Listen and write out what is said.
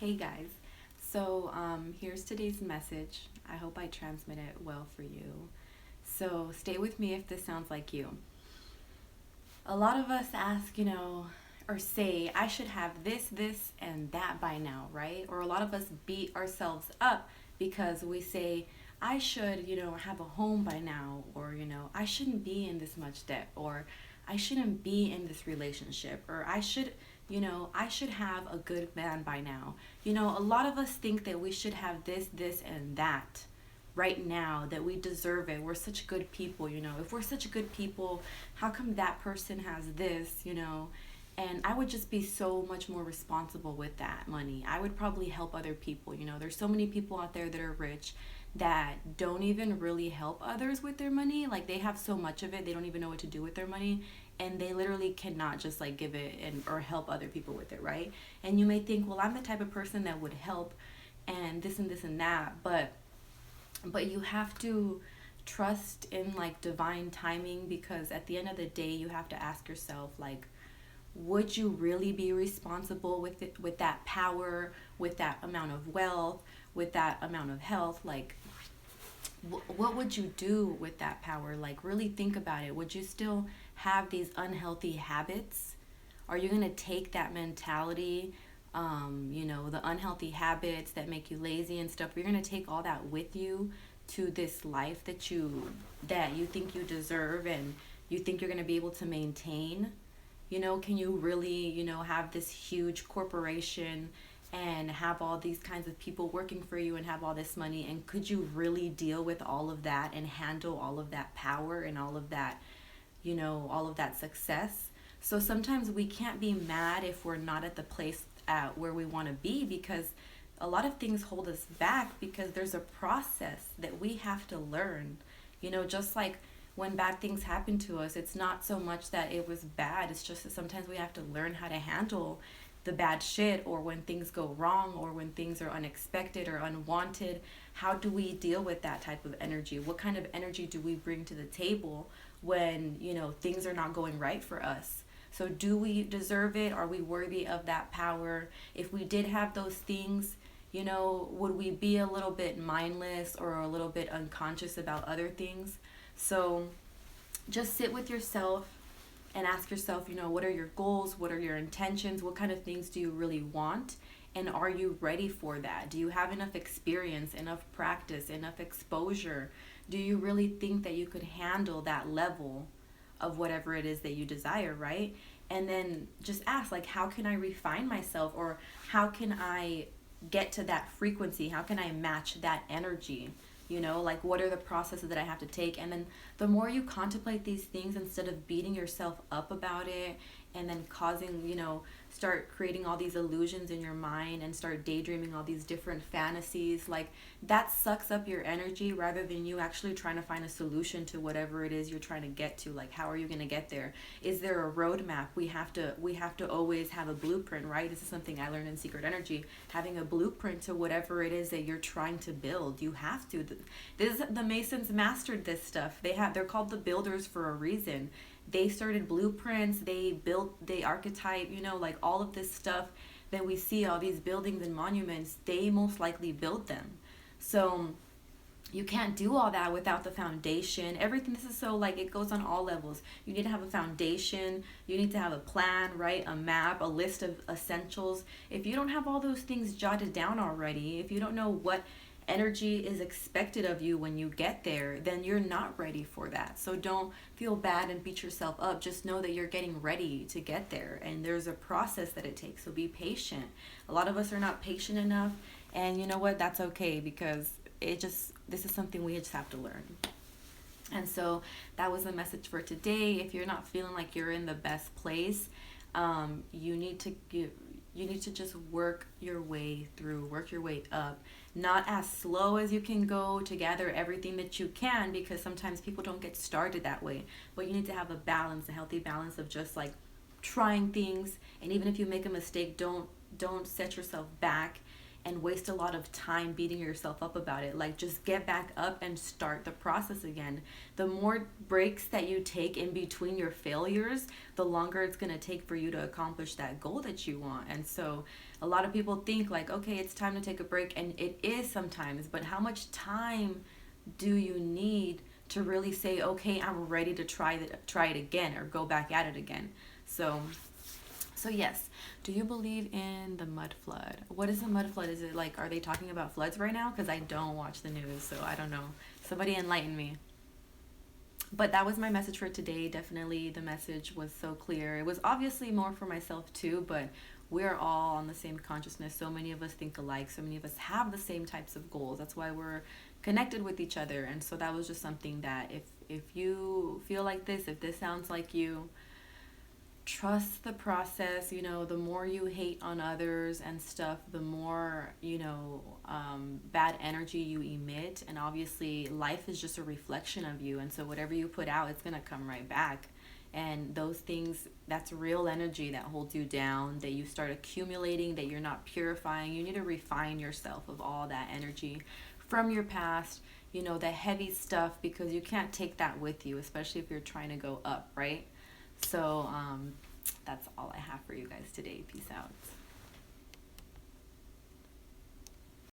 Hey guys, here's today's message. I hope I transmit it well for you. So stay with me if this sounds like you. A lot of us ask, or say, I should have this, and that by now, right? Or a lot of us beat ourselves up because we say, I should, have a home by now, or, I shouldn't be in this much debt, or I shouldn't be in this relationship, or I should have a good man by now. A lot of us think that we should have this, and that right now, that we deserve it. We're such good people. If we're such good people, how come that person has this? And I would just be so much more responsible with that money. I would probably help other people. There's so many people out there that are rich that don't even really help others with their money. Like, they have so much of it, they don't even know what to do with their money, and they literally cannot just like give it and or help other people with it, right? And you may think, well, I'm the type of person that would help and this and that, but you have to trust in like divine timing, because at the end of the day you have to ask yourself, like, would you really be responsible with it, with that power, with that amount of wealth, with that amount of health? Like, what would you do with that power? Like, really think about it. Would you still have these unhealthy habits? Are you going to take that mentality, the unhealthy habits that make you lazy and stuff? You're going to take all that with you to this life that you think you deserve and you think you're going to be able to maintain? Can you really, have this huge corporation and have all these kinds of people working for you and have all this money? And could you really deal with all of that and handle all of that power and all of that success? So sometimes we can't be mad if we're not at the place at where we want to be, because a lot of things hold us back because there's a process that we have to learn. Just like when bad things happen to us, it's not so much that it was bad, it's just that sometimes we have to learn how to handle the bad shit, or when things go wrong, or when things are unexpected or unwanted. How do we deal with that type of energy? What kind of energy do we bring to the table when things are not going right for us? So do we deserve it? Are we worthy of that power? If we did have those things, would we be a little bit mindless or a little bit unconscious about other things? So just sit with yourself and ask yourself, what are your goals? What are your intentions? What kind of things do you really want? And are you ready for that? Do you have enough experience, enough practice, enough exposure? Do you really think that you could handle that level of whatever it is that you desire, right? And then just ask, like, how can I refine myself? Or how can I get to that frequency? How can I match that energy? Like, what are the processes that I have to take? And then the more you contemplate these things, instead of beating yourself up about it and then causing, start creating all these illusions in your mind and start daydreaming all these different fantasies, like, that sucks up your energy rather than you actually trying to find a solution to whatever it is you're trying to get to. Like, how are you going to get there? Is there a roadmap? We have to always have a blueprint, right? This is something I learned in Secret Energy, having a blueprint to whatever it is that you're trying to build. You have to. The Masons mastered this stuff. They're called the builders for a reason. They started blueprints, they archetype, like all of this stuff that we see, all these buildings and monuments, they most likely built them. So you can't do all that without the foundation. Everything, this is so, like, it goes on all levels. You need to have a foundation, you need to have a plan, right? A map, a list of essentials. If you don't have all those things jotted down already, if you don't know what energy is expected of you when you get there, then you're not ready for that. So don't feel bad and beat yourself up. Just know that you're getting ready to get there, and there's a process that it takes. So be patient. A lot of us are not patient enough, and you know what? That's okay, because this is something we just have to learn. And so that was the message for today. If you're not feeling like you're in the best place, you need to just work your way through, work your way up, not as slow as you can go to gather everything that you can, because sometimes people don't get started that way. But you need to have a balance, a healthy balance of just like trying things. And even if you make a mistake, don't set yourself back and waste a lot of time beating yourself up about it. Like, just get back up and start the process again. The more breaks that you take in between your failures, the longer it's going to take for you to accomplish that goal that you want. And so a lot of people think like, okay, it's time to take a break, and it is sometimes, but how much time do you need to really say, okay, I'm ready to try it again, or go back at it again? So yes, do you believe in the mud flood? What is the mud flood? Is it like, are they talking about floods right now? Because I don't watch the news, so I don't know. Somebody enlighten me. But that was my message for today. Definitely the message was so clear. It was obviously more for myself too, but we're all on the same consciousness. So many of us think alike. So many of us have the same types of goals. That's why we're connected with each other. And so that was just something that, if you feel like this, if this sounds like you, trust the process. The more you hate on others and stuff, the more bad energy you emit. And obviously life is just a reflection of you, and so whatever you put out, it's going to come right back. And those things, that's real energy that holds you down, that you start accumulating, that you're not purifying. You need to refine yourself of all that energy from your past, the heavy stuff, because you can't take that with you, especially if you're trying to go up, right? So that's all I have for you guys today. Peace out.